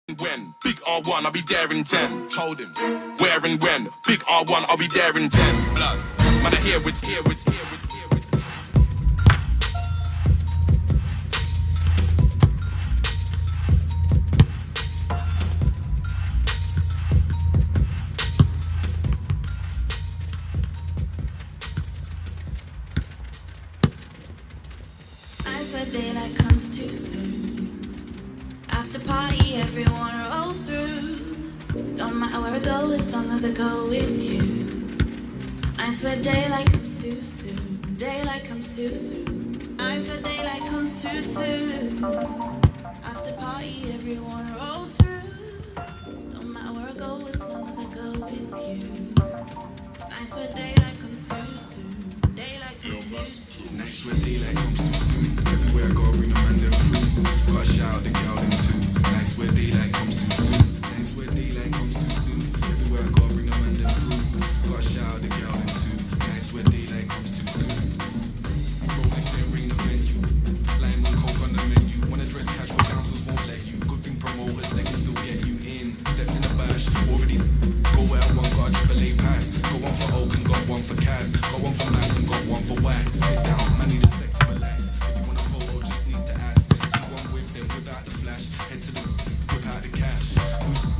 When big R1, I'll be there in 10. Told him. Where and when big R1, I'll be there in 10. Blood. Man, I hear it's here, it's here, it's here, it's here. I swear daylight comes too soon. After party, everyone roll through. Don't matter where I go, as long as I go with you. I swear daylight comes too soon. Daylight comes too soon. I swear daylight comes too soon. After party, everyone roll through. Don't matter where I go, as long as I go with you. I swear daylight comes too soon. Daylight comes too soon. Next where daylight comes too soon. Everywhere I go, bring the man them through. Gotta shout out the girl them too. Nice where daylight comes too soon. Nice where daylight comes too soon. Everywhere I go, bring the man them through. Gotta shout out the girl them too. Nice where daylight comes too soon. Roll if they ring the venue. Lime and coke on the menu. Wanna dress casual, dancers won't let you. Good thing promoters, they can still get you in. Stepped in the bash, already go where I want, got a triple A pass. Got one for Oak and got one for Kaz. Got one for Mass and got one for Wax. Sit down, man, need a sex to relax. If you want a photo, just need to ask. Take one with them without the flash. Head to the whip out the cash.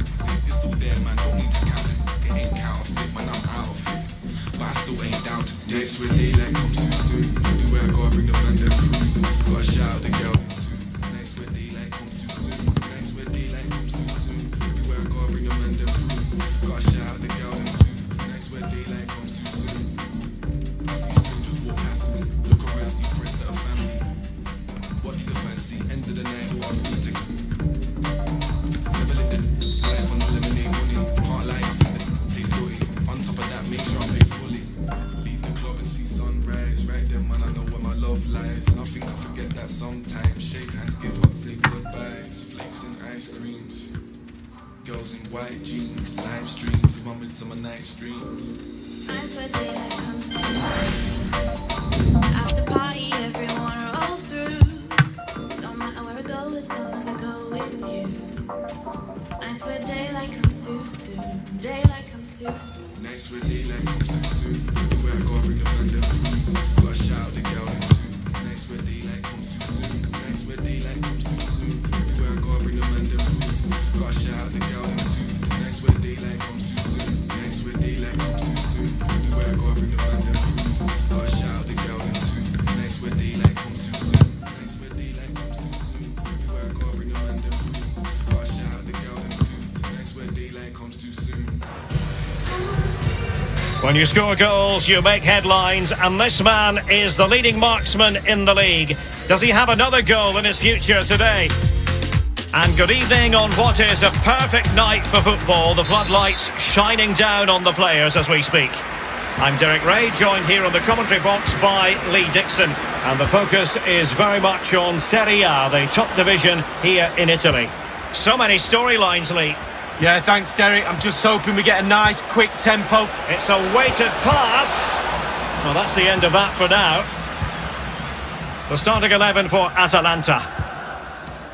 See, it's all there, man, don't need to count it. It ain't counterfeit, man, I'm out of it. But I still ain't down to dates where daylight comes too soon. Everywhere I go, I bring the man them through. Gotta shout out the girl too. Nice where daylight comes too soon. Nice where daylight comes too soon. Everywhere I go, I bring the man them through. Gotta shout out the girl too. Nice where daylight comes too soon. I see strangers walk past me. Look around, see friends that are family. What do you fancy? End of the night, who I've been to. Never lived it. Life on the lemonade money. Can't lie, I think that tastes dirty. On top of that, make sure I pay fully. Leave the club and see sunrise. Right then, man, I know where my love lies. And I think I forget that sometimes. Shake hands, give hugs, say goodbyes. Flakes and ice creams. Girls in white jeans. Live streams of my midsummer night streams. I swear daylight comes too soon. After party, everyone roll through. Don't matter where I go, as long as I go with you. I swear daylight comes too soon. Daylight comes too soon. Nice where daylight comes too soon. Everywhere I go, I bring the man them through. Gotta shout out the girl them too. Nice where daylight comes too soon. Nice where daylight comes too soon. Everywhere I go, I bring the man them through. Gotta shout out the girl them too. Nice where daylight comes too soon. Nice where daylight comes too soon. Everywhere I go, I bring the man them through. Gotta shout out the girl them too. Nice where daylight comes too soon. Nice where daylight comes too soon. Everywhere I go, I bring the man them through. Gotta shout out the girl them too. Nice where daylight comes too soon. When you score goals, you make headlines, and this man is the leading marksman in the league. Does he have another goal in his future today? And good evening on what is a perfect night for football. The floodlights shining down on the players as we speak. I'm Derek Ray, joined here on the commentary box by Lee Dixon. And the focus is very much on Serie A, the top division here in Italy. So many storylines, Lee. Yeah, thanks, Derek. I'm just hoping we get a nice, quick tempo. It's a weighted pass. Well, that's the end of that for now. The starting 11 for Atalanta.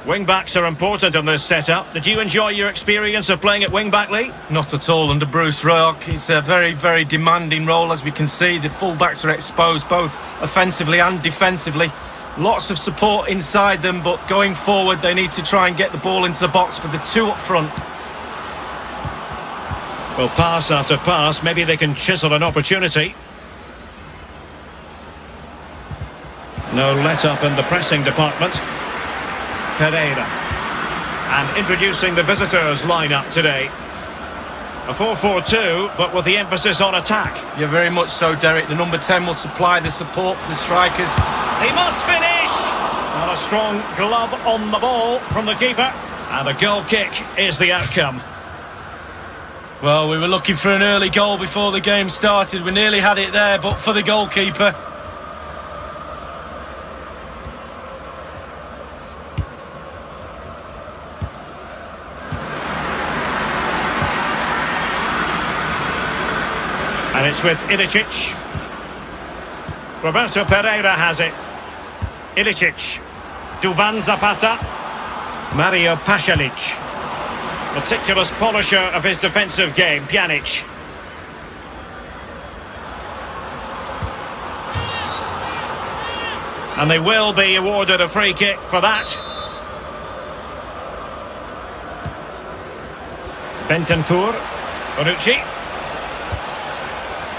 Wing-backs are important in this setup. Did you enjoy your experience of playing at wing-back, Lee? Not at all under Bruce Rock. It's a very, very demanding role, as we can see. The full-backs are exposed both offensively and defensively. Lots of support inside them, but going forward, they need to try and get the ball into the box for the two up front. Well, pass after pass, maybe they can chisel an opportunity. No let-up in the pressing department. Pereira. And introducing the visitors' lineup today. A 4-4-2, but with the emphasis on attack. Yeah, very much so, Derek. The number 10 will supply the support for the strikers. He must finish! And a strong glove on the ball from the keeper. And a goal kick is the outcome. Well, we were looking for an early goal before the game started. We nearly had it there, but for the goalkeeper. And it's with Ilicic. Roberto Pereira has it. Ilicic. Duvan Zapata. Mario Pasalic. Meticulous polisher of his defensive game, Pjanic. And they will be awarded a free kick for that. Bentancur, Bonucci,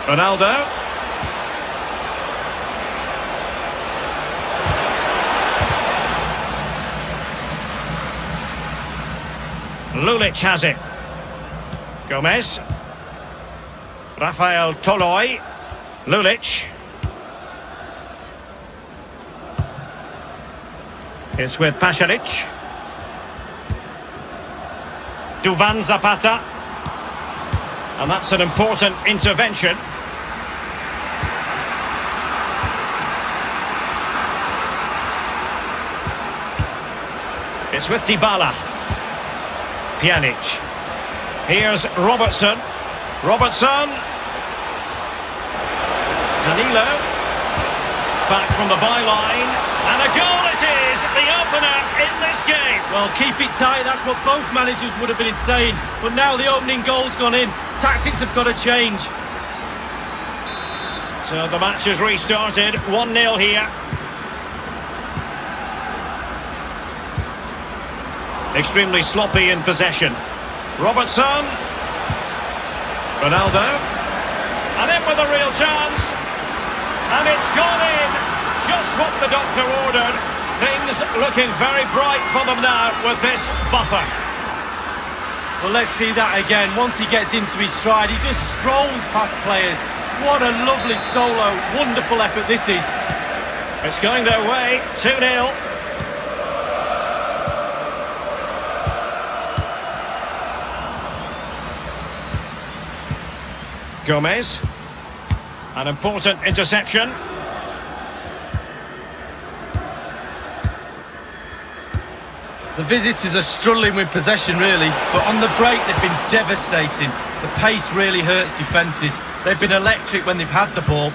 Ronaldo. Lulic has it. Gomez. Rafael Toloi. Lulic. It's with Pasalic. Duvan Zapata. And that's an important intervention. It's with Dybala. Pjanic. Here's Robertson. Robertson. Danilo. Back from the byline. And a goal it is, the opener in this game. Well, keep it tight, that's what both managers would have been saying. But now the opening goal's gone in. Tactics have got to change. So the match has restarted. 1-0 here. Extremely sloppy in possession. Robertson. Ronaldo. And in with a real chance. And it's gone in. Just what the doctor ordered. Things looking very bright for them now with this buffer. Well, let's see that again. Once he gets into his stride, he just strolls past players. What a lovely solo. Wonderful effort this is. It's going their way. 2-0. Gomez. An important interception. The visitors are struggling with possession, really, but on the break they've been devastating. The pace really hurts defences. They've been electric when they've had the ball.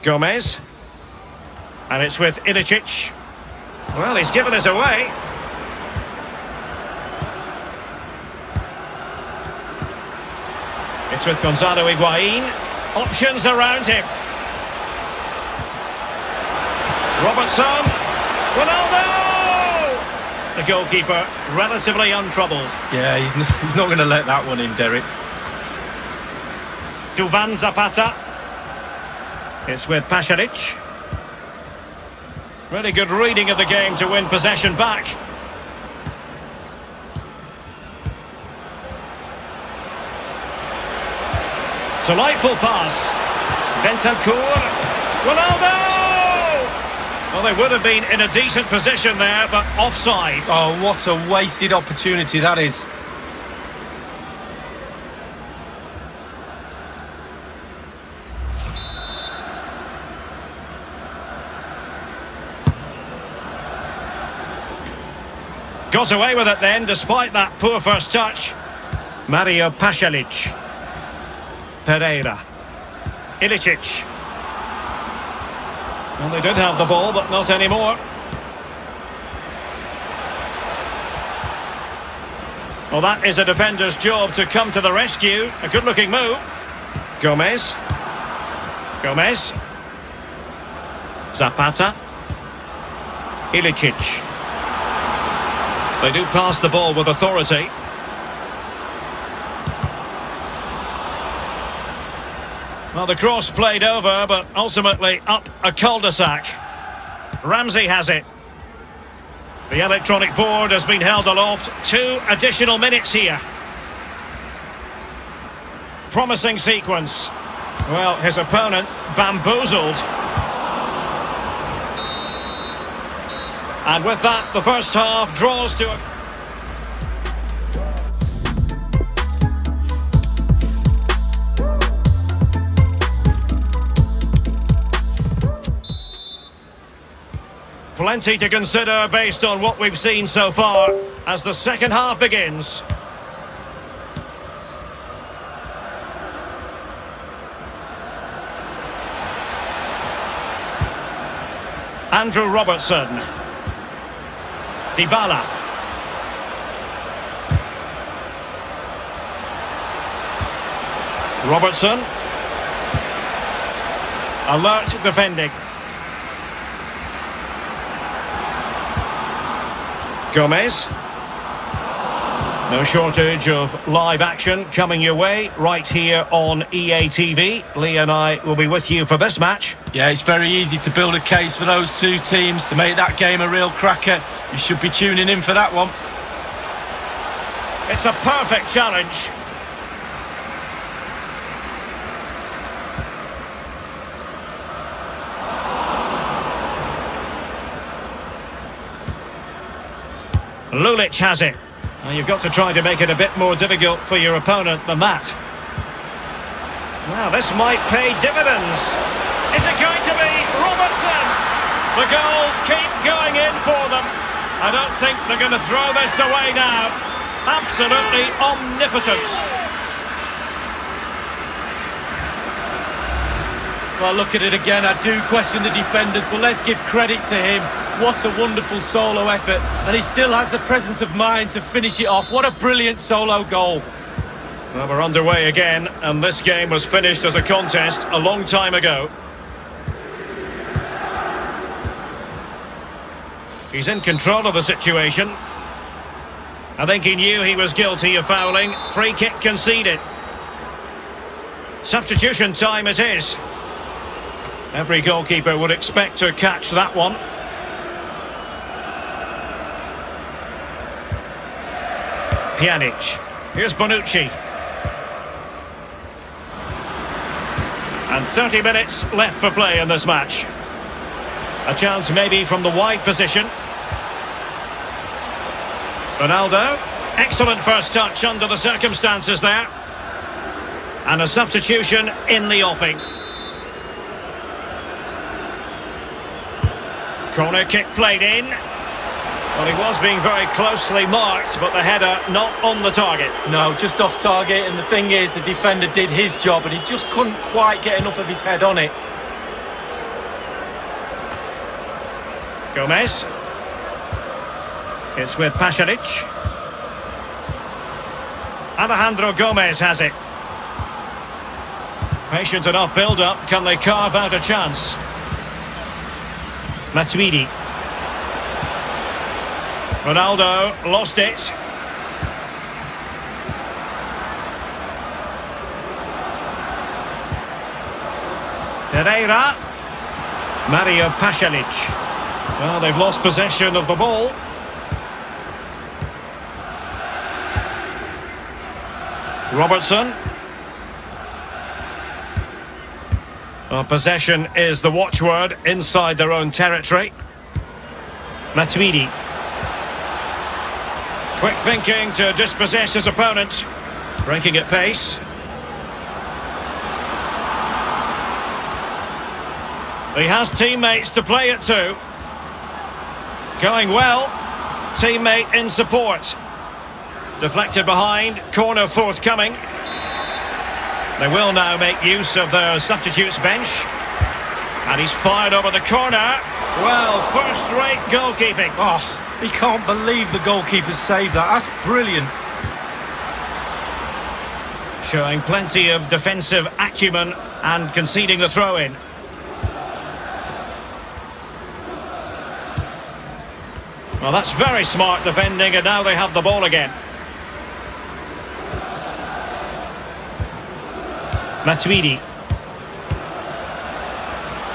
Gomez. And it's with Ilicic. Well, he's given us away. It's with Gonzalo Higuain. Options around him. Robertson. Ronaldo! The goalkeeper relatively untroubled. Yeah, he's not going to let that one in, Derek. Duvan Zapata. It's with Pasalic. Really good reading of the game to win possession back. Delightful pass. Bentancur. Ronaldo! Well, they would have been in a decent position there, but offside. Oh, what a wasted opportunity that is. Got away with it then, despite that poor first touch. Mario Pasalic. Pereira. Ilicic. Well, they did have the ball, but not anymore. Well, that is a defender's job to come to the rescue. A good-looking move. Gomez. Gomez. Zapata. Ilicic. They do pass the ball with authority. Well, the cross played over, but ultimately up a cul-de-sac. Ramsey has it. The electronic board has been held aloft. 2 additional minutes here. Promising sequence. Well, his opponent bamboozled. And with that, the first half draws to a... Plenty to consider based on what we've seen so far as the second half begins. Andrew Robertson. Dybala. Robertson. Alert defending. Gomez. No shortage of live action coming your way right here on EA TV. Lee and I will be with you for this match. Yeah, it's very easy to build a case for those two teams to make that game a real cracker. You should be tuning in for that one. It's a perfect challenge. Lulic has it. Well, you've got to try to make it a bit more difficult for your opponent than that. Now, this might pay dividends. Is it going to be Robertson? The goals keep going in for them. I don't think they're going to throw this away now. Absolutely omnipotent. Well, look at it again. I do question the defenders, but let's give credit to him. What a wonderful solo effort. And he still has the presence of mind to finish it off. What a brilliant solo goal. Well, we're underway again, and this game was finished as a contest a long time ago. He's in control of the situation. I think he knew he was guilty of fouling. Free kick conceded. Substitution time it is. Every goalkeeper would expect to catch that one. Pjanic. Here's Bonucci. And 30 minutes left for play in this match. A chance maybe from the wide position. Ronaldo. Excellent first touch under the circumstances there. And a substitution in the offing. Corner kick played in. Well, he was being very closely marked, but the header not on the target. No, just off target, and the thing is, the defender did his job, and he just couldn't quite get enough of his head on it. Gomez. It's with Pjanic. Alejandro Gomez has it. Patient enough build-up. Can they carve out a chance? Matuidi. Ronaldo lost it. Pereira. Mario Pjanic. Well, they've lost possession of the ball. Robertson. Well, possession is the watchword inside their own territory. Matuidi. Quick thinking to dispossess his opponent. Breaking at pace. He has teammates to play it to. Going well. Teammate in support. Deflected behind. Corner forthcoming. They will now make use of their substitutes bench. And he's fired over the corner. Well, first-rate goalkeeping. Oh, he can't believe the goalkeeper saved that. That's brilliant. Showing plenty of defensive acumen and conceding the throw-in. Well, that's very smart defending, and now they have the ball again. Matuidi.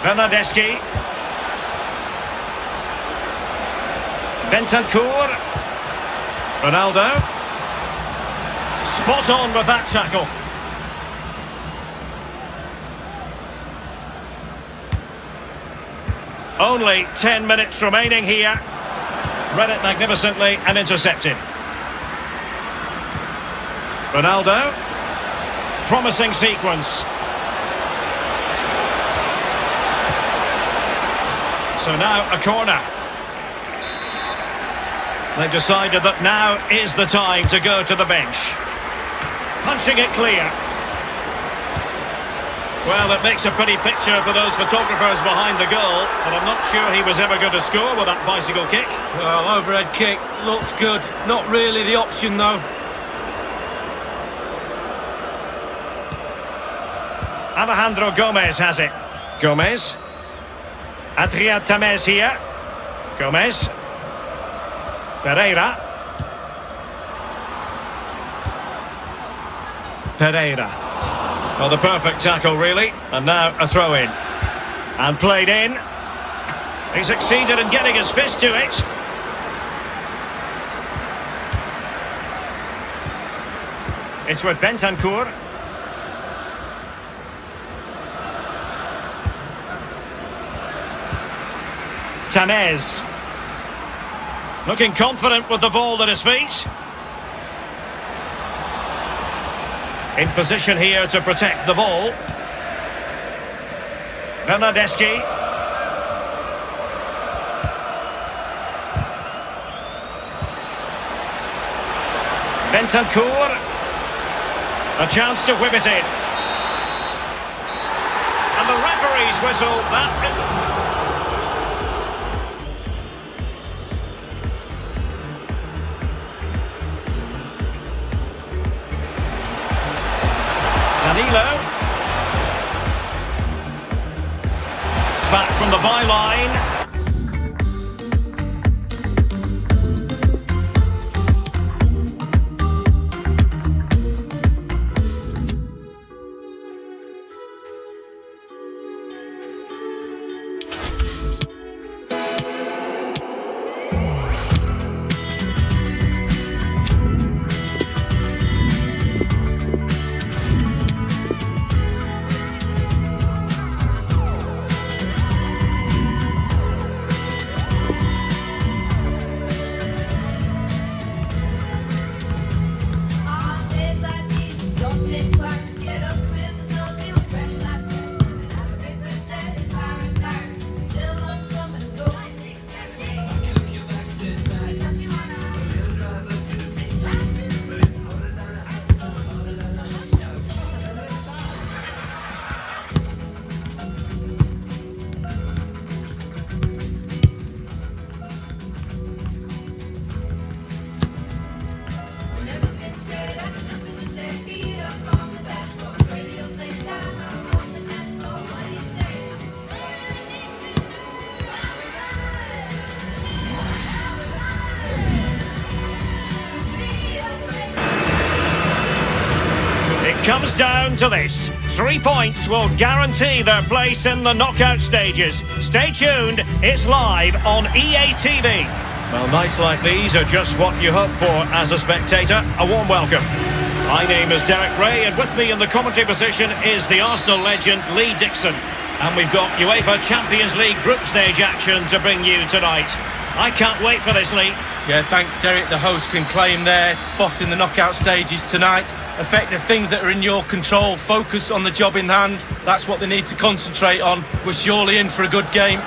Bernardeschi. Bentancur. Ronaldo. Spot on with that tackle. Only 10 minutes remaining here. Read it magnificently and intercepted. Ronaldo. Promising sequence. So now a corner. They've decided that now is the time to go to the bench. Punching it clear. Well, it makes a pretty picture for those photographers behind the goal, but I'm not sure he was ever going to score with that bicycle kick. Well, overhead kick looks good. Not really the option, though. Alejandro Gomez has it. Gomez. Adrien Tamez here. Gomez. Pereira. Pereira. Well, the perfect tackle, really. And now a throw-in. And played in. He succeeded in getting his fist to it. It's with Bentancur. Tamez. Looking confident with the ball at his feet. In position here to protect the ball. Bernardeschi. Bentancur. A chance to whip it in. And the referee's whistle. That is... Danilo. Back from the byline. Comes down to this. 3 points will guarantee their place in the knockout stages. Stay tuned, it's live on EA TV. Well, nights like these are just what you hope for as a spectator. A warm welcome. My name is Derek Ray, and with me in the commentary position is the Arsenal legend Lee Dixon. And we've got UEFA Champions League group stage action to bring you tonight. I can't wait for this, Lee. Yeah, thanks, Derek. The host can claim their spot in the knockout stages tonight. Affect the things that are in your control. Focus on the job in hand. That's what they need to concentrate on. We're surely in for a good game.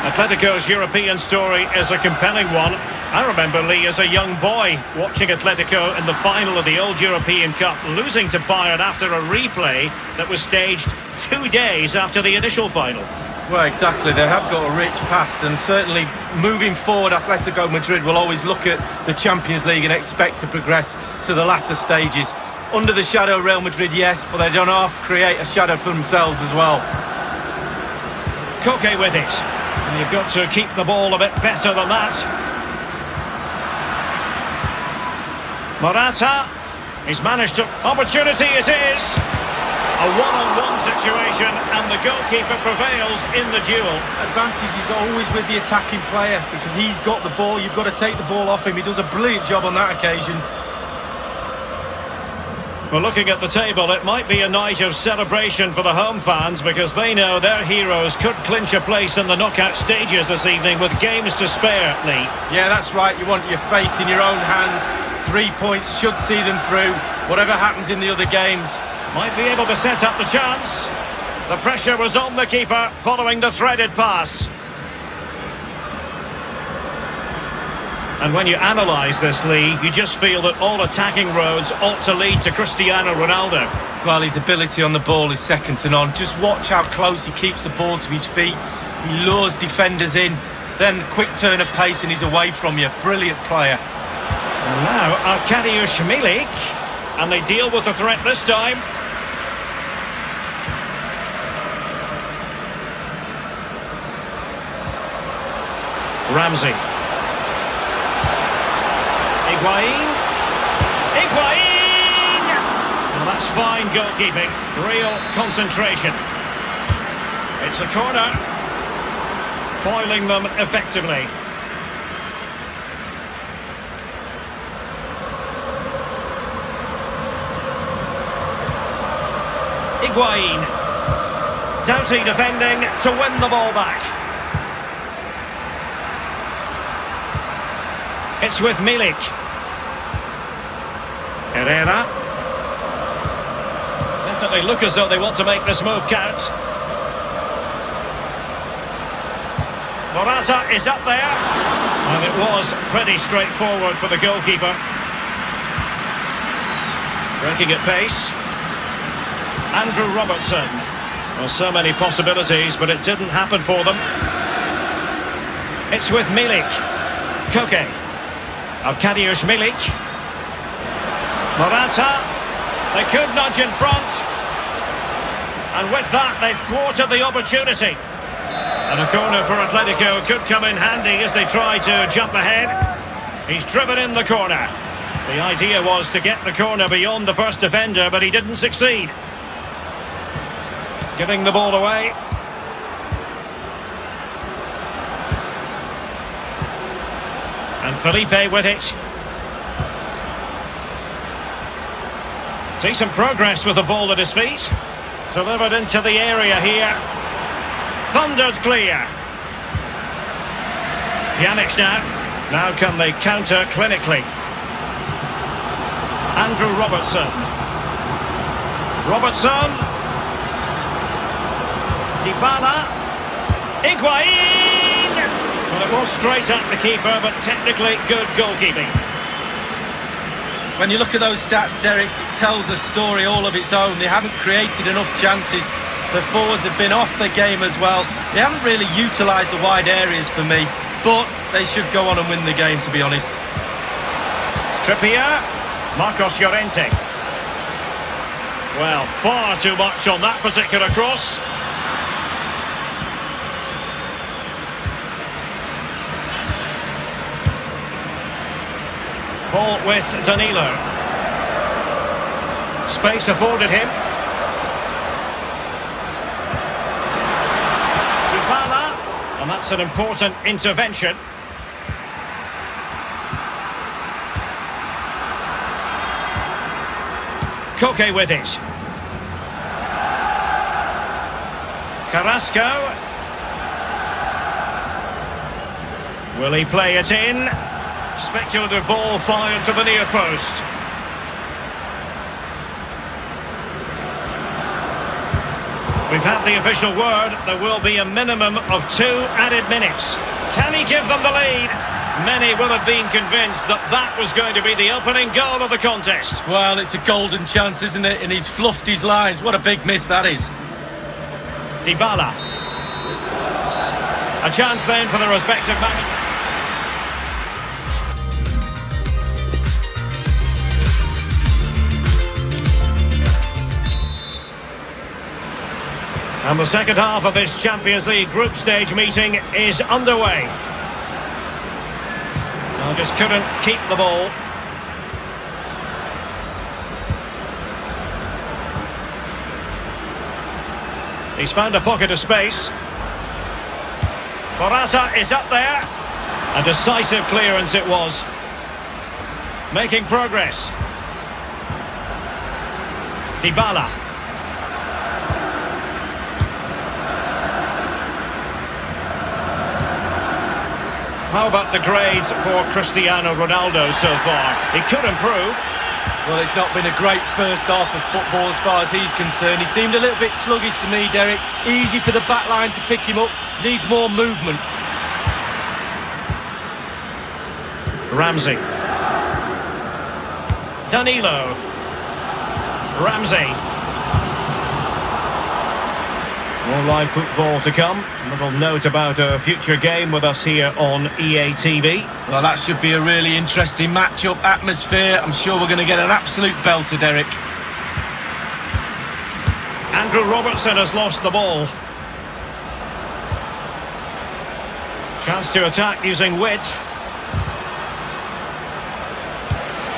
Atletico's European story is a compelling one. I remember, Lee, as a young boy, watching Atletico in the final of the old European Cup, losing to Bayern after a replay that was staged 2 days after the initial final. Well, exactly. They have got a rich past, and certainly moving forward, Atletico Madrid will always look at the Champions League and expect to progress to the latter stages. Under the shadow of Real Madrid, yes, but they don't half create a shadow for themselves as well. Koke with it. And you've got to keep the ball a bit better than that. Morata. He's managed to... Opportunity it is! A one-on-one situation, and the goalkeeper prevails in the duel. Advantage is always with the attacking player, because he's got the ball. You've got to take the ball off him. He does a brilliant job on that occasion. Well, looking at the table, it might be a night of celebration for the home fans, because they know their heroes could clinch a place in the knockout stages this evening with games to spare, Lee. Yeah, that's right. You want your fate in your own hands. 3 points should see them through, whatever happens in the other games. Might be able to set up the chance. The pressure was on the keeper following the threaded pass. And when you analyse this league, you just feel that all attacking roads ought to lead to Cristiano Ronaldo. Well, his ability on the ball is second to none. Just watch how close he keeps the ball to his feet. He lures defenders in, then quick turn of pace and he's away from you. Brilliant player. And now Arkadiusz Milik, and they deal with the threat this time. Ramsey. Higuain. Well, that's fine goalkeeping. Real concentration. It's a corner. Foiling them effectively. Higuain. Doughty defending to win the ball back. It's with Milik. Herrera. Definitely look as though they want to make this move count. Morata is up there. And it was pretty straightforward for the goalkeeper. Breaking at pace. Andrew Robertson. Well, so many possibilities, but it didn't happen for them. It's with Milik. Koke. Arkadiusz Milik. Morata. They could nudge in front. And with that, they thwarted the opportunity. And a corner for Atletico could come in handy as they try to jump ahead. He's driven in the corner. The idea was to get the corner beyond the first defender, but he didn't succeed. Giving the ball away. And Felipe with it. Decent progress with the ball at his feet. Delivered into the area here. Thundered clear. Pjanic now. Now can they counter clinically? Andrew Robertson. Robertson. Dybala. Higuain. Well, it was straight at the keeper, but technically good goalkeeping. When you look at those stats, Derek, it tells a story all of its own. They haven't created enough chances. The forwards have been off the game as well. They haven't really utilised the wide areas for me, but they should go on and win the game, to be honest. Trippier. Marcos Llorente. Well, far too much on that particular cross. Ball with Danilo. Space afforded him. Dybala. And that's an important intervention. Koke with it. Carrasco. Will he play it in? Speculative ball fired to the near post. We've had the official word. There will be a minimum of 2 added minutes. Can he give them the lead? Many will have been convinced that that was going to be the opening goal of the contest. Well, it's a golden chance, isn't it? And he's fluffed his lines. What a big miss that is. Dybala. A chance then for the respective man. And the second half of this Champions League group stage meeting is underway. Well, just couldn't keep the ball. He's found a pocket of space. Morata is up there. A decisive clearance it was. Making progress. Dybala. How about the grades for Cristiano Ronaldo so far? He could improve. Well, it's not been a great first half of football as far as he's concerned. He seemed a little bit sluggish to me, Derek. Easy for the back line to pick him up. Needs more movement. Ramsey. Danilo. Ramsey. More live football to come. A little note about a future game with us here on EA TV. Well, that should be a really interesting matchup. Atmosphere. I'm sure we're going to get an absolute belter, Derek. Andrew Robertson has lost the ball. Chance to attack using width.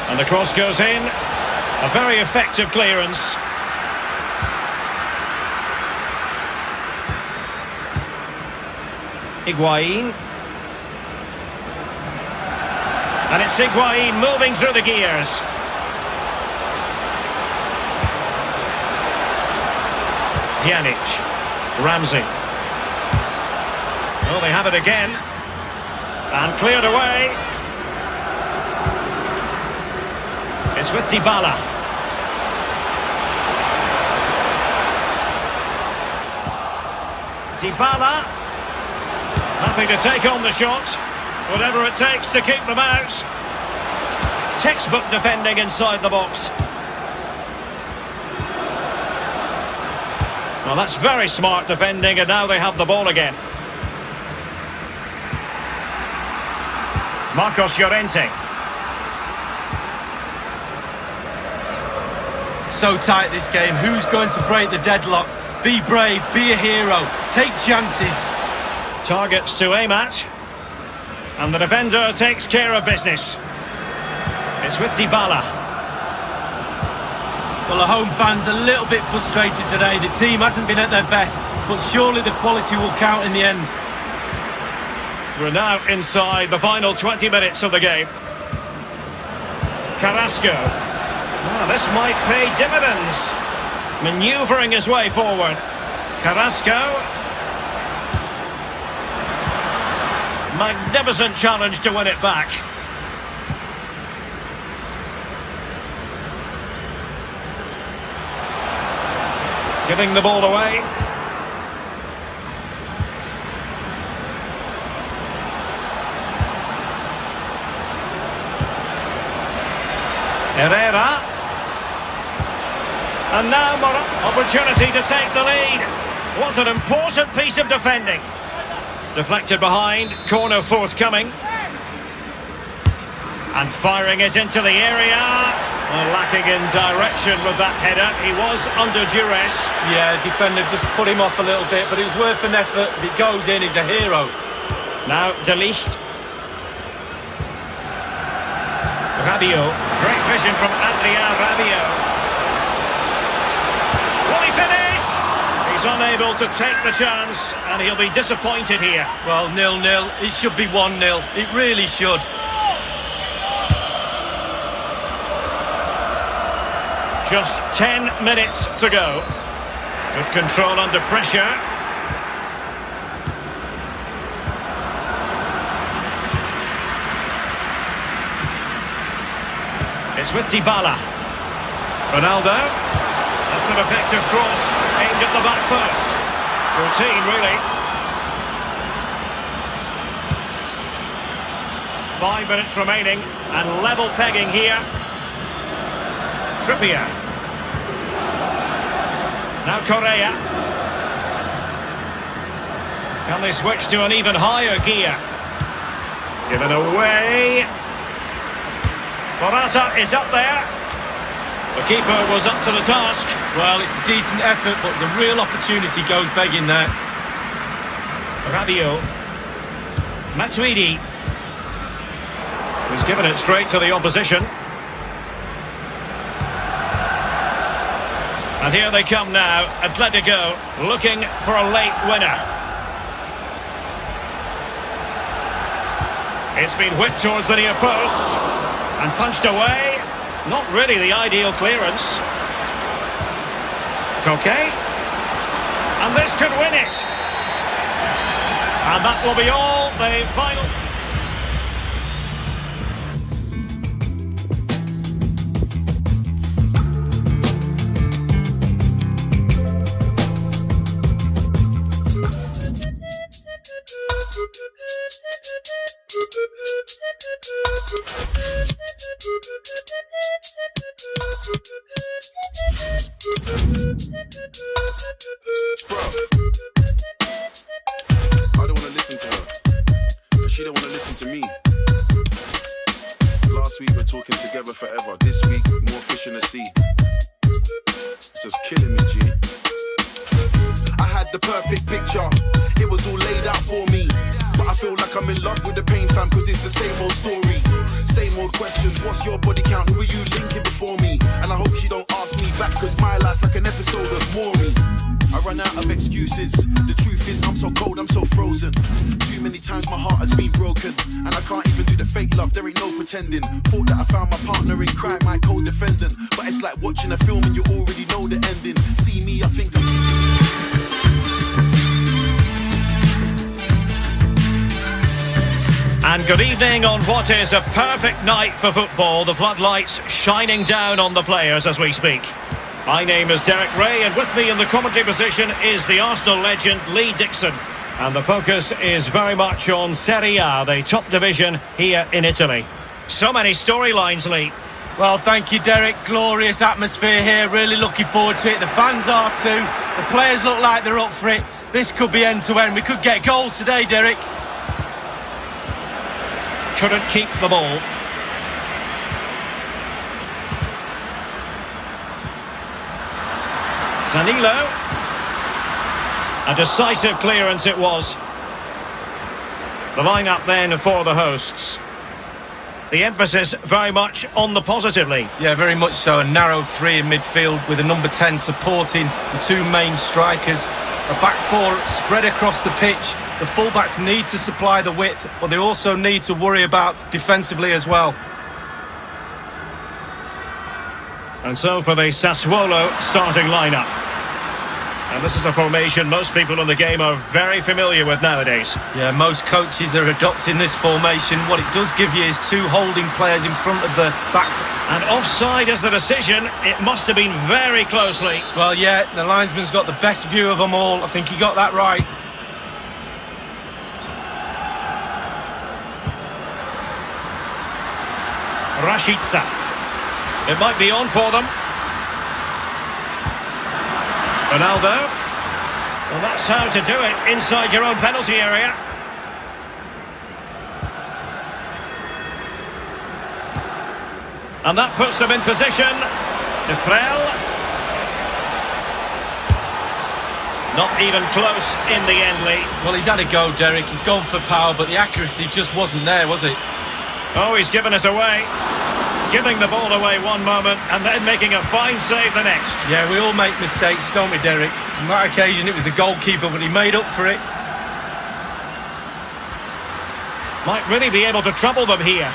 And the cross goes in. A very effective clearance. Higuain. And it's Higuain moving through the gears. Pjanic. Ramsey. Oh, they have it again. And cleared away. It's with Dybala. Dybala. Happy to take on the shot. Whatever it takes to keep them out. Textbook defending inside the box. Well, that's very smart defending, and now they have the ball again. Marcos Llorente. So tight this game. Who's going to break the deadlock? Be brave, be a hero, take chances. Targets to aim at. And the defender takes care of business. It's with Dybala. Well, the home fans are a little bit frustrated today. The team hasn't been at their best, but surely the quality will count in the end. We're now inside the final 20 minutes of the game. Carrasco. Oh, this might pay dividends. Manoeuvring his way forward. Carrasco. Magnificent challenge to win it back. Giving the ball away. Herrera. And now more opportunity to take the lead. Was an important piece of defending. Deflected behind, corner forthcoming. And firing it into the area. Lacking in direction with that header. He was under duress. Yeah, defender just put him off a little bit, but it was worth an effort. If it goes in, he's a hero. Now De Ligt. Rabiot. Great vision from Adrien Rabiot. Will he finish? He's unable to take the chance, and he'll be disappointed here. Well, 0-0. It should be 1-0. It really should. Just 10 minutes to go. Good control under pressure. It's with Dybala. Ronaldo. That's an effective cross aimed at the back post. Routine, really. 5 minutes remaining and level pegging here. Trippier. Now Correa. Can they switch to an even higher gear? Given away. Morata is up there. The keeper was up to the task. Well, it's a decent effort, but it's a real opportunity goes begging there. Rabiot. Matuidi. He's given it straight to the opposition. And here they come now, Atletico looking for a late winner. It's been whipped towards the near post and punched away. Not really the ideal clearance. Coquet. And this could win it. And that will be all. The final... Bro, I don't wanna listen to her, but she don't wanna listen to me. Last week we're talking together forever. This week, more fish in the sea. It's just killing me, G. I had the perfect picture. It was all laid out for me. But I feel like I'm in love with the pain, fam, cause it's the same old story. Same old questions. What's your body count? Who are you linking before me? And I hope she don't ask me back, cause my life like an episode of Maury. I run out of excuses. The truth is I'm so cold, I'm so frozen. Too many times my heart has been broken, and I can't even do the fake love, there ain't no pretending. Thought that I found my partner in crime, my co-defendant. But it's like watching a film and you already know the ending. See me, I think And good evening on what is a perfect night for football. The floodlights shining down on the players as we speak. My name is Derek Ray, and with me in the commentary position is the Arsenal legend Lee Dixon. And the focus is very much on Serie A, the top division here in Italy. So many storylines, Lee. Well, thank you, Derek. Glorious atmosphere here. Really looking forward to it. The fans are too. The players look like they're up for it. This could be end-to-end. We could get goals today, Derek. Couldn't keep the ball. Danilo. A decisive clearance it was. The lineup then for the hosts. The emphasis very much on the positive, Lee. Yeah, very much so. A narrow three in midfield with a number 10 supporting the two main strikers. A back four spread across the pitch. The fullbacks need to supply the width, but they also need to worry about defensively as well. And so for the Sassuolo starting lineup. And this is a formation most people in the game are very familiar with nowadays. Yeah, most coaches are adopting this formation. What it does give you is two holding players in front of the back. And offside is the decision. It must have been very closely. Well, yeah, the linesman's got the best view of them all. I think he got that right. Rashica. It might be on for them. Ronaldo. Well, that's how to do it inside your own penalty area. And that puts them in position. De Frel. Not even close in the end, Lee. Well, he's had a go, Derek. He's gone for power, but the accuracy just wasn't there, was it? Oh, he's given us away. Giving the ball away one moment and then making a fine save the next. Yeah, we all make mistakes, don't we, Derek? On that occasion, it was the goalkeeper, but he made up for it. Might really be able to trouble them here.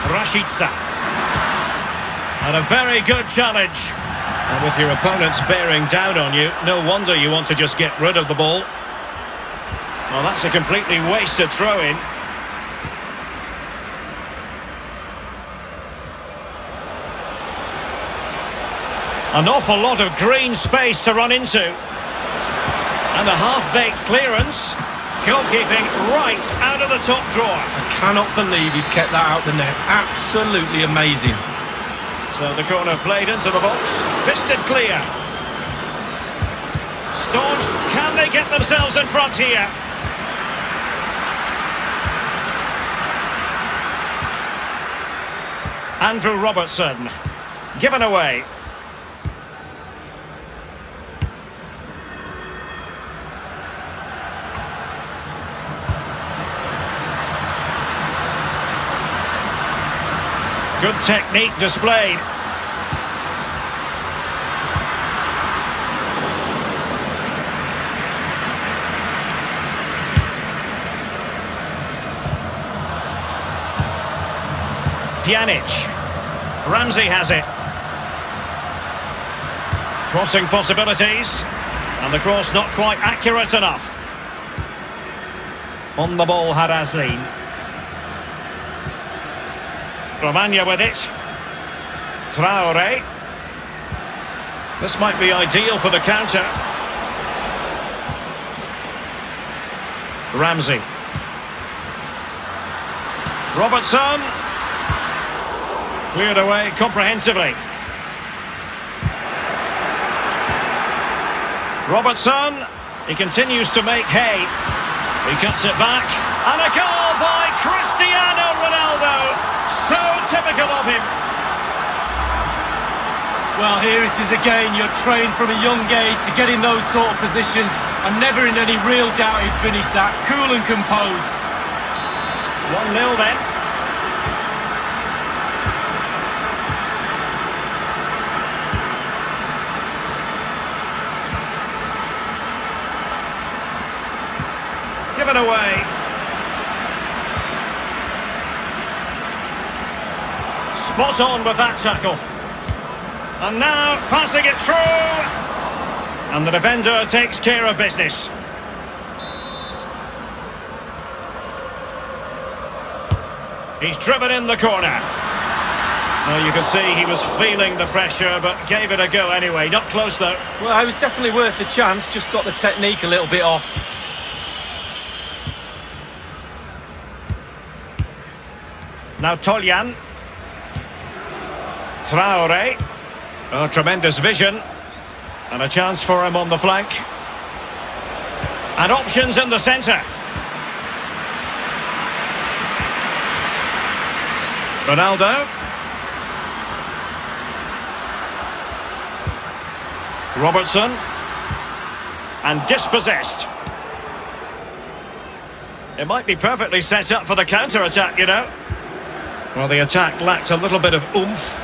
Rashica. And a very good challenge. And with your opponents bearing down on you, no wonder you want to just get rid of the ball. Well, that's a completely wasted throw-in. An awful lot of green space to run into. And a half-baked clearance. Goalkeeping right out of the top drawer. I cannot believe he's kept that out the net. Absolutely amazing. So the corner played into the box. Fisted clear. Staunch. Can they get themselves in front here? Andrew Robertson. Given away. Good technique displayed. Pjanic. Ramsey has it. Crossing possibilities. And the cross not quite accurate enough. On the ball, Haraslin. Romagna with it. Traore. This might be ideal for the counter. Ramsey. Robertson. Cleared away comprehensively. Robertson, he continues to make hay. He cuts it back, and a goal by Cristiano Ronaldo. So typical of him. Well, here it is again. You're trained from a young age to get in those sort of positions, and never in any real doubt he'd finish that. Cool and composed. 1-0 then. Given away. Spot on with that tackle. And now passing it through. And the defender takes care of business. He's driven in the corner. Well, you can see he was feeling the pressure, but gave it a go anyway. Not close though. Well, it was definitely worth the chance, just got the technique a little bit off. Now Toljan. Traore. Oh, tremendous vision. And a chance for him on the flank. And options in the centre. Ronaldo. Robertson. And dispossessed. It might be perfectly set up for the counter-attack, you know. Well, the attack lacked a little bit of oomph.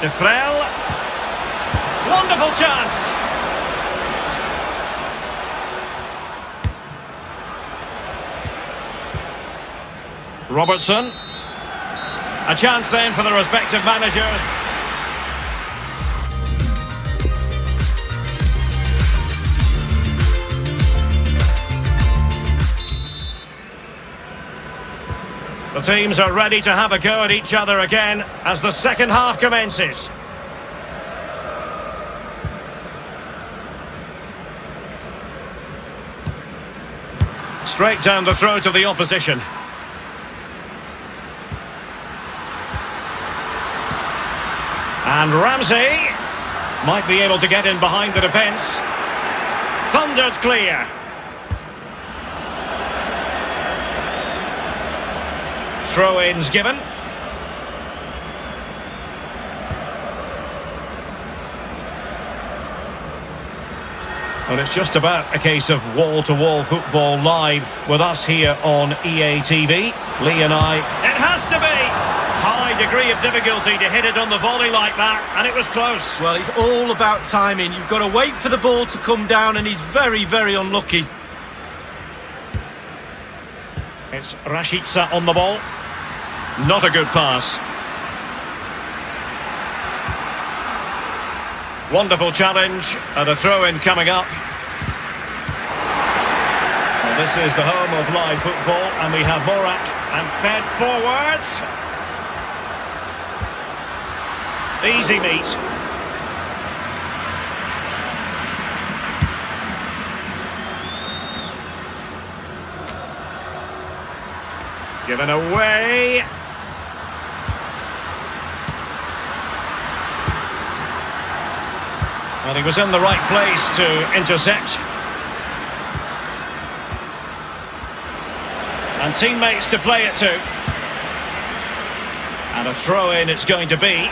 De Frel. Wonderful chance. Robertson. A chance then for the respective managers. The teams are ready to have a go at each other again as the second half commences. Straight down the throat of the opposition. And Ramsey might be able to get in behind the defence. Thundered clear. Throw-ins given. Well, it's just about a case of wall-to-wall football live with us here on EA TV. Lee and I. It has to be! High degree of difficulty to hit it on the volley like that, and it was close. Well, it's all about timing. You've got to wait for the ball to come down, and he's very, very unlucky. It's Rashica on the ball. Not a good pass. Wonderful challenge and a throw-in coming up. Well, this is the home of live football and we have Morat and fed forwards. Easy meet. Given away. Well, he was in the right place to intercept. And teammates to play it to. And a throw-in it's going to be.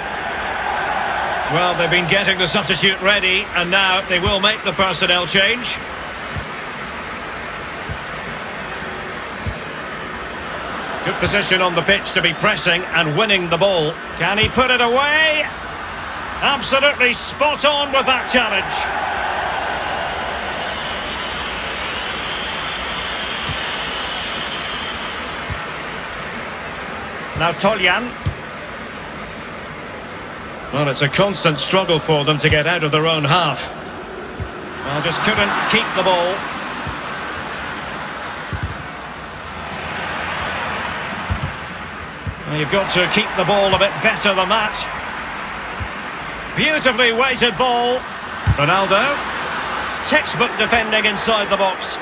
Well, they've been getting the substitute ready, and now they will make the personnel change. Good position on the pitch to be pressing and winning the ball. Can he put it away? Absolutely spot on with that challenge. Now Toljan. Well, it's a constant struggle for them to get out of their own half. Well, just couldn't keep the ball. Well, you've got to keep the ball a bit better than that. Beautifully weighted ball. Ronaldo. Textbook defending inside the box.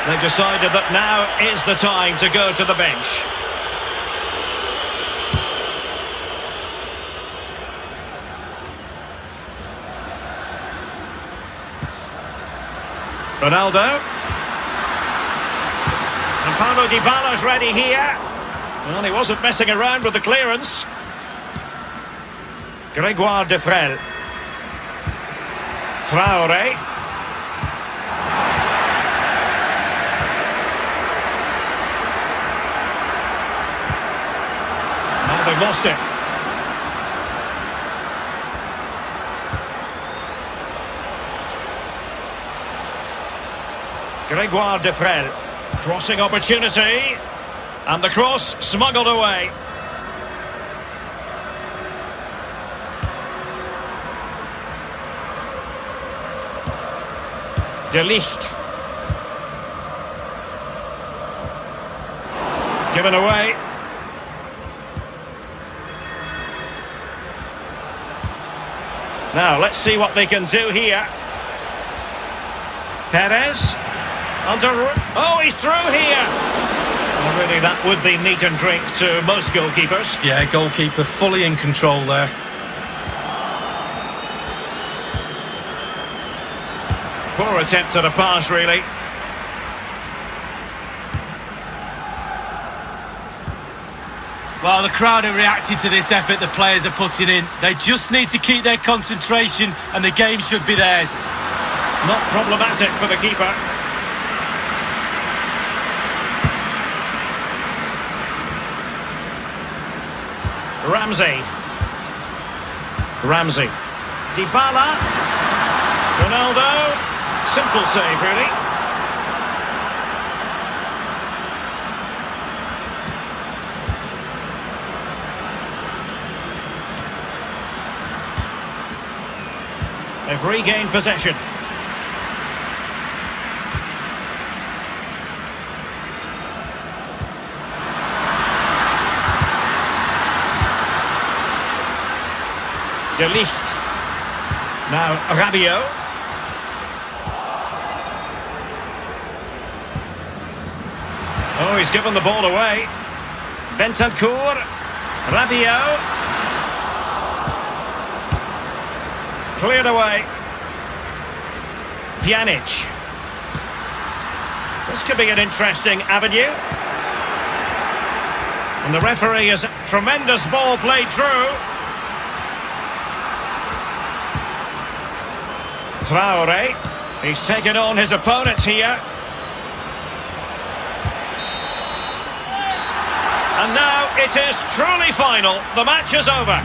They've decided that now is the time to go to the bench. Ronaldo. And Paulo Dybala's ready here. Well, he wasn't messing around with the clearance. Grégoire Defrel. Traoré. Now they've lost it. Grégoire Defrel. Crossing opportunity. And the cross smuggled away. De Ligt. Given away. Now, let's see what they can do here. Perez. Oh, he's through here. Well, really, that would be meat and drink to most goalkeepers. Yeah, goalkeeper fully in control there. Poor attempt at a pass, really. Well, the crowd are reacting to this effort the players are putting in. They just need to keep their concentration and the game should be theirs. Not problematic for the keeper. Ramsey. Dybala. Ronaldo. Simple save, really. They've regained possession. De Ligt. Now Rabiot. Oh, he's given the ball away. Bentancur. Rabiot. Cleared away. Pjanic. This could be an interesting avenue. And the referee has a tremendous ball played through. Traoré. He's taken on his opponent here. And now it is truly final. The match is over.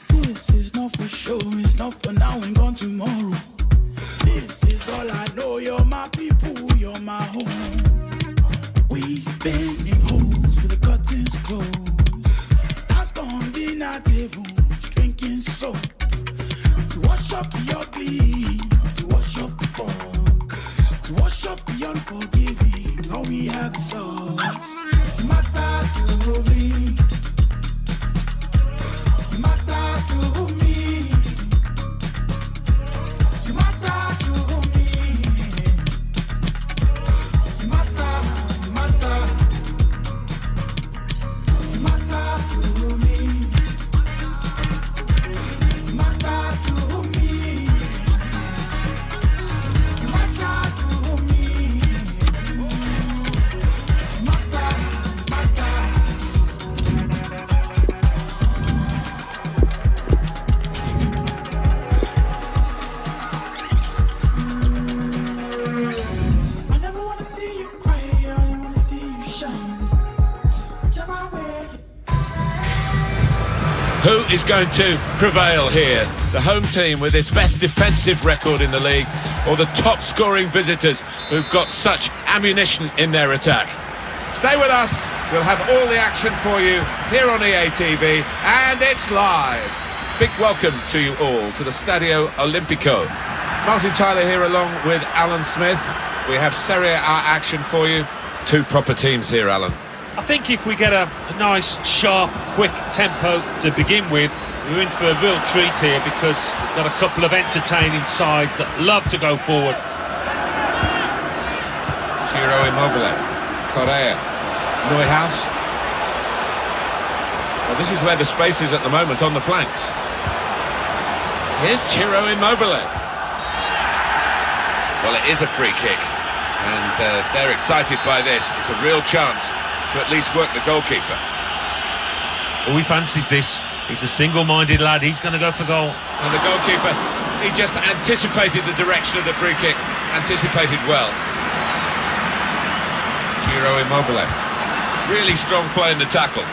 This is not for sure, it's not for now and gone tomorrow. This is all I know, you're my people, you're my home. We've been in holes with the curtains closed. That's on dinner tables, drinking soap. To wash up the ugly, to wash up the funk, to wash up the unforgiving, all we have is us. Matter to me. Matter to me. You matter to me. You matter, you matter. You matter to me. You matter to me. You matter to me. You matter, matter. I never wanna see you cry, I only wanna see you shine. Whichever way Who is going to prevail here? The home team with its best defensive record in the league, or the top scoring visitors who've got such ammunition in their attack? Stay with us, we'll have all the action for you here on EA TV, and it's live. Big welcome to you all to the Stadio Olimpico. Martin Tyler here along with Alan Smith. We have Serie A action for you. Two proper teams here, Alan. I think if we get a nice, sharp, quick tempo to begin with, we're in for a real treat here because we've got a couple of entertaining sides that love to go forward. Ciro Immobile, Correa, Neuhaus. Well, this is where the space is at the moment on the flanks. Here's Ciro Immobile. Well, it is a free kick, and they're excited by this. It's a real chance to at least work the goalkeeper. Oh, he fancies this. He's a single-minded lad. He's going to go for goal. And the goalkeeper, he just anticipated the direction of the free kick. Anticipated well. Ciro Immobile. Really strong play in the tackle.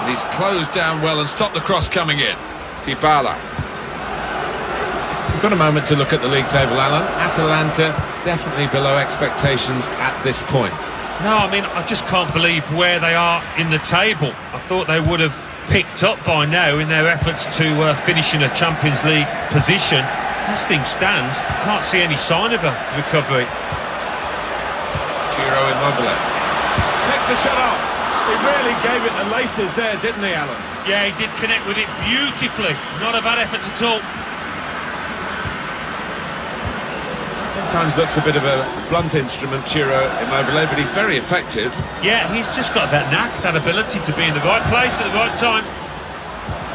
And he's closed down well and stopped the cross coming in. Dybala. We've got a moment to look at the league table, Alan. Atalanta definitely below expectations at this point. No, I mean, I just can't believe where they are in the table. I thought they would have picked up by now in their efforts to finish in a Champions League position. As things stand, can't see any sign of a recovery. Ciro Immobile takes the shot off. He really gave it the laces there, didn't he, Alan? Yeah, he did connect with it beautifully. Not a bad effort at all. Sometimes looks a bit of a blunt instrument, Ciro Immobile, but he's very effective. Yeah, he's just got that knack, that ability to be in the right place at the right time.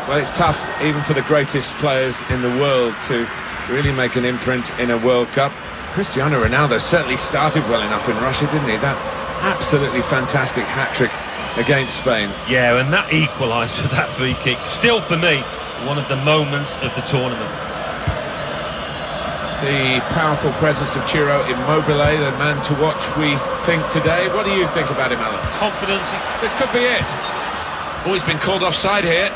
Well, it's tough, even for the greatest players in the world, to really make an imprint in a World Cup. Cristiano Ronaldo certainly started well enough in Russia, didn't he? That absolutely fantastic hat-trick against Spain. Yeah, and that equaliser, that free kick, still for me, one of the moments of the tournament. The powerful presence of Ciro Immobile, the man to watch, we think, today. What do you think about him, Alan? Confidence. This could be it. Oh, he's been called offside here.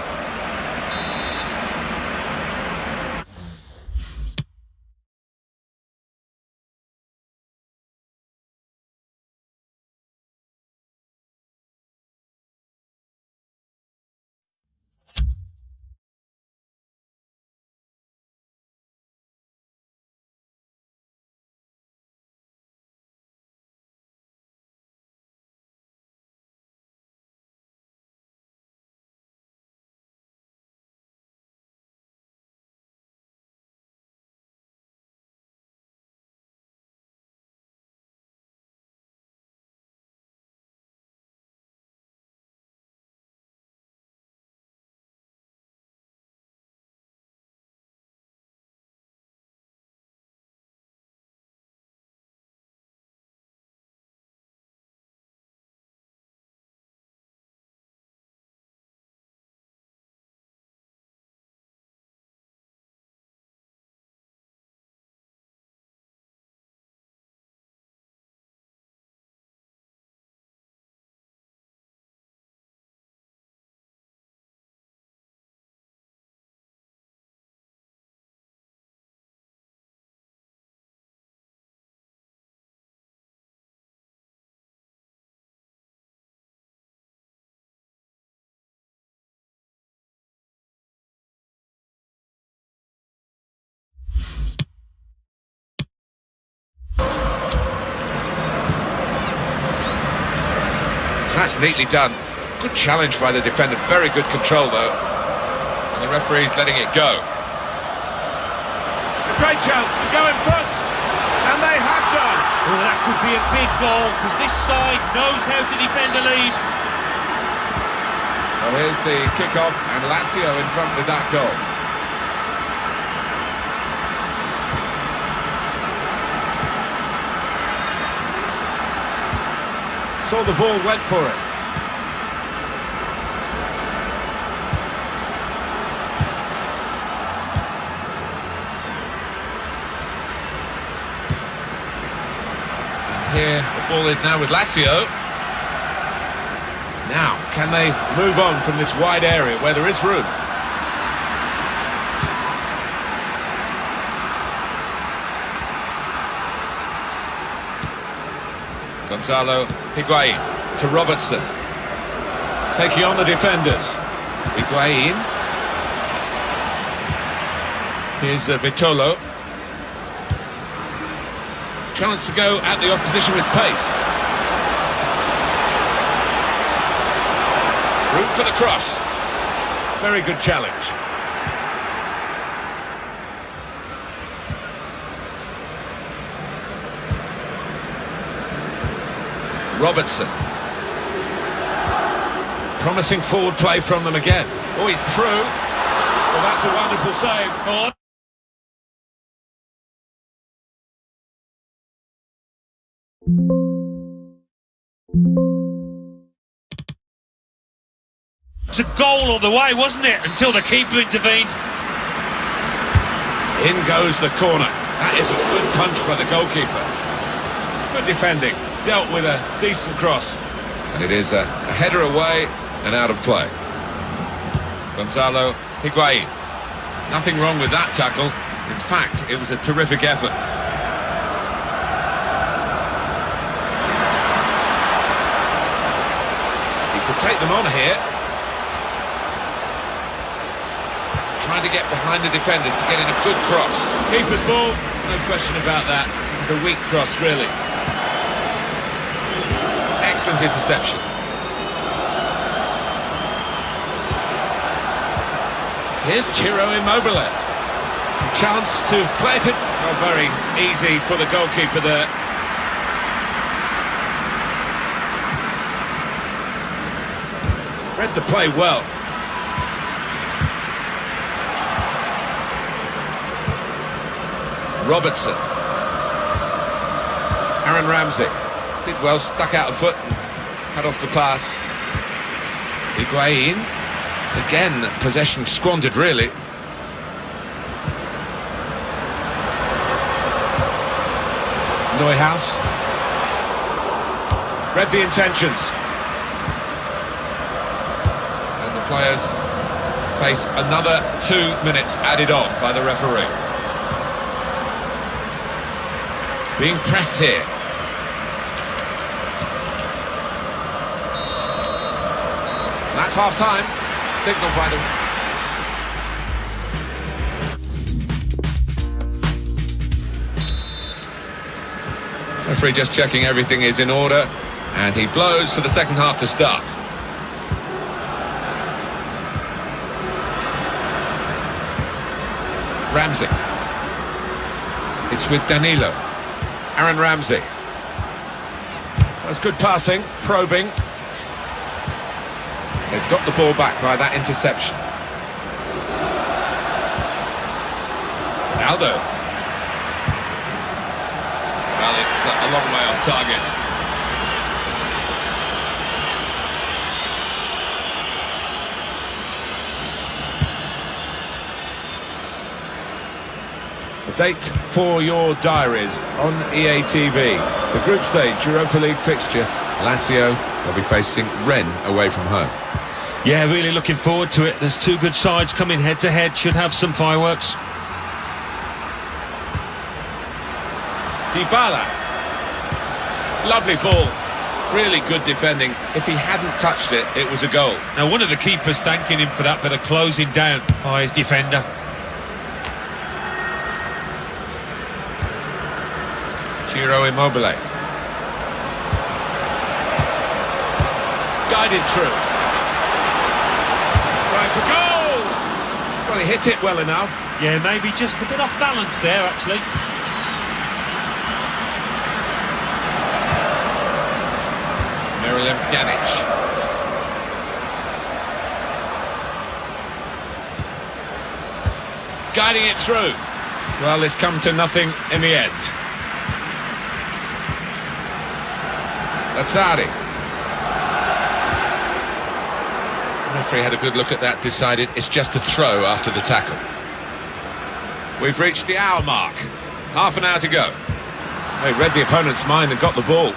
That's neatly done. Good challenge by the defender. Very good control, though. And the referee's letting it go. A great chance to go in front. And they have done. Well, that could be a big goal, because this side knows how to defend a lead. Well, here's the kick-off, and Lazio in front with that goal. Saw the ball, went for it. And here the ball is now with Lazio. Now, can they move on from this wide area where there is room? Gonzalo Higuain to Robertson, taking on the defenders. Higuain. Here's Vitolo. Chance to go at the opposition with pace. Room for the cross. Very good challenge. Robertson. Promising forward play from them again. Oh, he's through. Well, that's a wonderful save. Oh. It's a goal on the way, wasn't it? Until the keeper intervened. In goes the corner. That is a good punch by the goalkeeper. Good defending. Dealt with a decent cross. And it is a header away and out of play. Gonzalo Higuain. Nothing wrong with that tackle. In fact, it was a terrific effort. He could take them on here. Trying to get behind the defenders to get in a good cross. Keeper's ball, no question about that. It's a weak cross, really. Excellent interception. Here's Ciro Immobile. A chance to play it. Oh, very easy for the goalkeeper there. Read the play well. Robertson. Aaron Ramsey. Did well, stuck out a foot and cut off the pass. Higuain. Again, possession squandered, really. Neuhaus. Read the intentions. And the players face another 2 minutes added on by the referee. Being pressed here. And that's half-time. Signalled by the referee just checking everything is in order, and he blows for the second half to start. Ramsey. It's with Danilo. Aaron Ramsey. That's good passing, probing. They've got the ball back by that interception. Ronaldo. Well, it's a long way off target. The date for your diaries on EA TV. The group stage Europa League fixture. Lazio will be facing Rennes away from home. Yeah, really looking forward to it. There's two good sides coming head to head. Should have some fireworks. Dybala. Lovely ball. Really good defending. If he hadn't touched it, it was a goal. Now, one of the keepers thanking him for that bit of closing down by his defender. Ciro Immobile. Guided through. Going for goal! Well, he hit it well enough. Yeah, maybe just a bit off balance there, actually. Miralem Pjanic. Guiding it through. Well, it's come to nothing in the end. Lazzari. The referee had a good look at that, decided it's just a throw after the tackle. We've reached the hour mark. Half an hour to go. They read the opponent's mind and got the ball.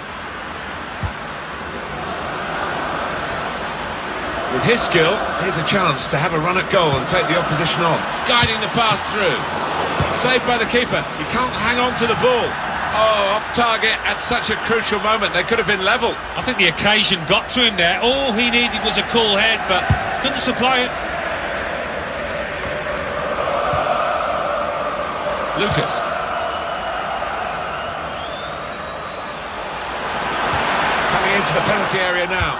With his skill, here's a chance to have a run at goal and take the opposition on. Guiding the pass through. Saved by the keeper. He can't hang on to the ball. Oh, off target at such a crucial moment. They could have been level. I think the occasion got to him there. All he needed was a cool head, but couldn't supply it. Lucas. Coming into the penalty area now.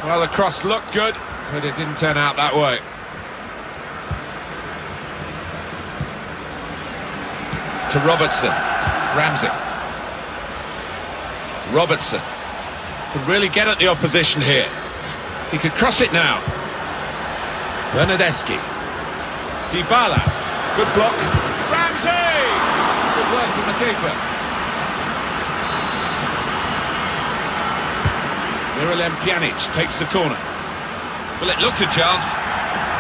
Well, the cross looked good, but it didn't turn out that way. To Robertson. Ramsey. Robertson could really get at the opposition here. He could cross it now. Bernardeschi. Dybala. Good block. Ramsey! Good work from the keeper. Miralem Pjanic takes the corner. Well, it looked a chance.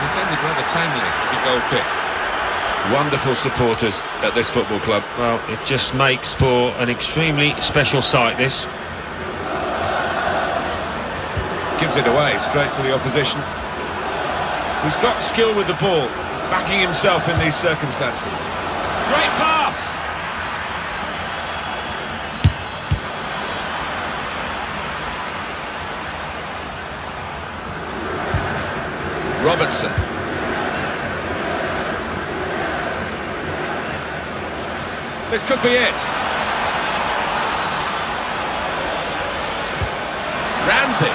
It's ended rather tamely as a goal kick. Wonderful supporters at this football club. Well, it just makes for an extremely special sight, this. Gives it away straight to the opposition. He's got skill with the ball, backing himself in these circumstances. Great pass! Robertson. This could be it. Ramsey.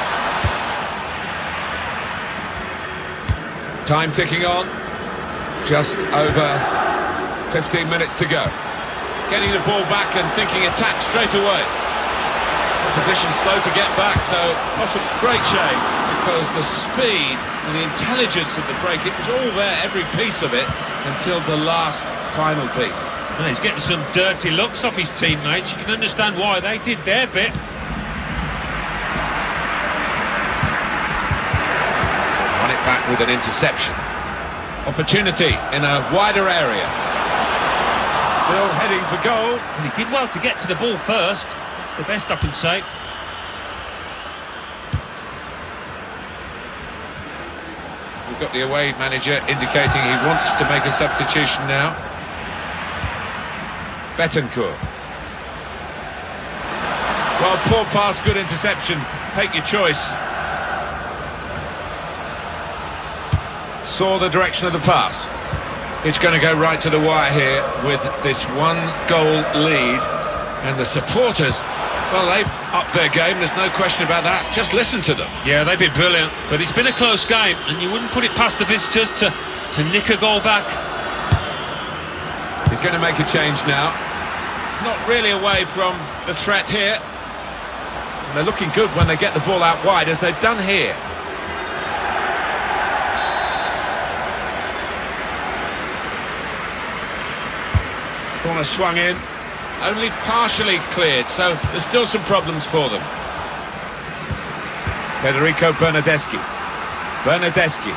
Time ticking on. Just over 15 minutes to go. Getting the ball back and thinking attack straight away. Opposition slow to get back, so that's a great shame because the speed and the intelligence of the break, it was all there, every piece of it, until the last final piece. Well, he's getting some dirty looks off his teammates. You can understand why they did their bit. Won it back with an interception. Opportunity in a wider area. Still heading for goal. Well, he did well to get to the ball first. That's the best I can say. We've got the away manager indicating he wants to make a substitution now. Betancourt. Well, poor pass, good interception. Take your choice. Saw the direction of the pass. It's going to go right to the wire here with this one-goal lead. And the supporters, well, they've upped their game, there's no question about that. Just listen to them. Yeah, they've been brilliant. But it's been a close game, and you wouldn't put it past the visitors to nick a goal back. He's going to make a change now. Not really away from the threat here. And they're looking good when they get the ball out wide, as they've done here. Corner swung in. Only partially cleared, so there's still some problems for them. Federico Bernardeschi. Bernardeschi.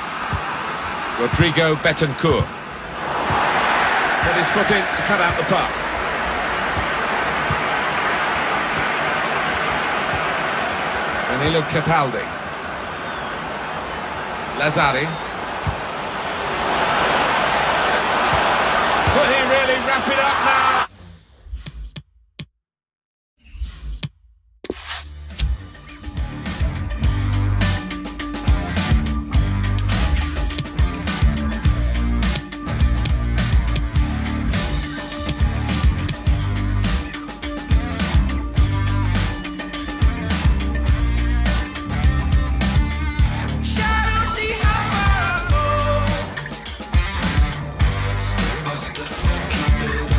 Rodrigo Betancourt. Put his foot in to cut out the pass. Danilo Cataldi. Lazzari. Could he really wrap it up now? Step by step, keep it